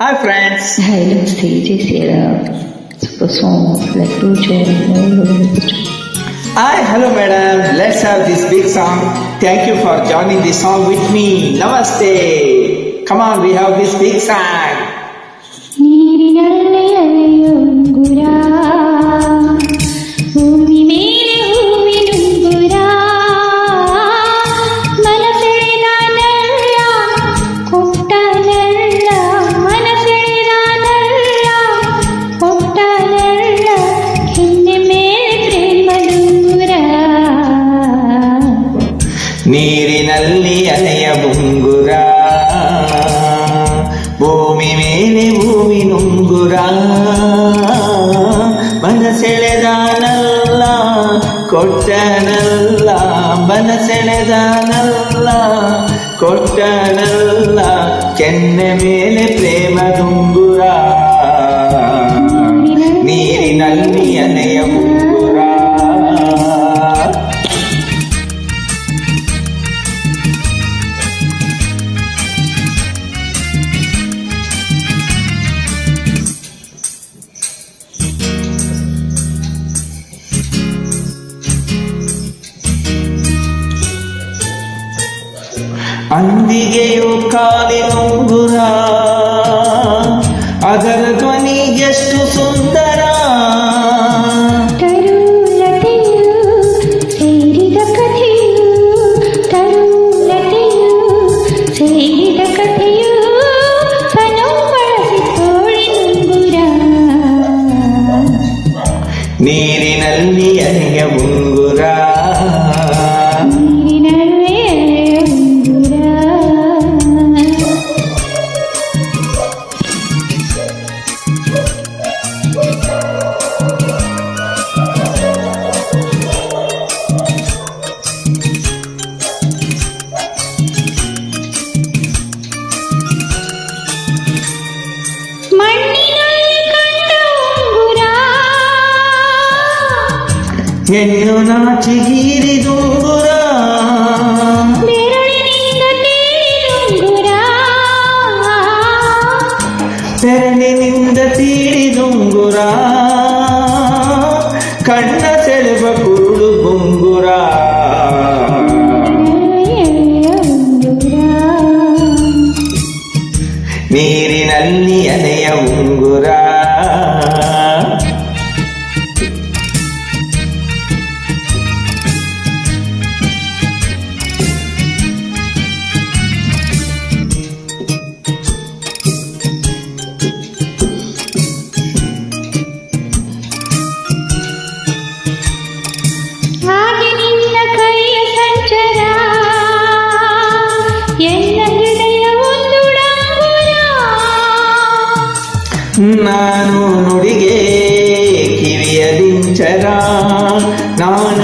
Hi friends. Hi, let's see. This is a super song like to join. Hi, hello madam. Let's have this big song. Thank you for joining this song with me. Namaste. Come on, we have this big song. ನೀರಿನಲ್ಲಿ ಅಲೆಯುಂಗುರ ಭೂಮಿ ಮೇಲೆ ಹೂವಿನುಂಗುರ ಮನಸೆಳೆದಾನಲ್ಲ ಕೊಟ್ಟನಲ್ಲ ಮನಸೆಳೆದಾನಲ್ಲ ಕೊಟ್ಟನಲ್ಲ ಹಿಂದೆ ಮೇಲೆ ಪ್ರೇಮದುಂಗುರ ನೀರಿನಲ್ಲಿ ಅಲೆಯ ಬುಂಗುರ ಭೂಮಿ ಮೇಲೆ ಹೂವಿನುಂಗುರ ಮನಸೆಳೆದಾನಲ್ಲ ಕೊಟ್ಟನಲ್ಲ ಮನಸೆಳೆದಾನಲ್ಲ ಕೊಟ್ಟನಲ್ಲ ಕೆನ್ನೆ ಮೇಲೆ ಪ್ರೇಮದುಂಗುರ ನೀರಿನಲ್ಲಿ ಅಲೆಯ ಬುಂಗುರ. ಅಂದಿಗೆಯು ಕಾಲಿನುಂಗುರ ಅದರ ಧ್ವನಿ ಎಷ್ಟು ಸುಂದರ ತರುಲತೆಯು ಸೇರಿದ ಕಥೆಯು ತರುಲತೆಯು ಸೇರಿದ ಕಥೆಯು ತನು ಬಳಸಿ ತೋಳಿನುಂಗುರ ನೀರಿನಲ್ಲಿ ಅಲೆಯ ಉಂಗುರ ನೀರಿನಲ್ಲೇ ಉಂಗುರ ಮಣ್ಣಿನಲ್ಲಿ ಕಂಡ ಉಂಗುರ ಹೆಣ್ಣು ನಾಚಿಗೀರಿದುಂಗುರ ಬೆರಳಿನಿಂದ ತೀರಿದುಂಗುರ ಬೆರಳಿನಿಂದ ತೀರಿದುಂಗುರ ಕಣ್ಣ ಸೆಳೆವ ಕುರುಡು ಬುಂಗುರ ನೀರಿನಲ್ಲಿ ಅಲೆಯ ಉಂಗುರ. ಹಾಗೆ ನಿನ್ನ ಕೈಯ ಸಂಚರ ಎಲ್ಲ ಹೃದಯ ಒಂದು ಡಂಗುರ ನಾನು ನುಡಿಗೆ ಕಿವಿಯ ದಿಂಚರ ನಾನು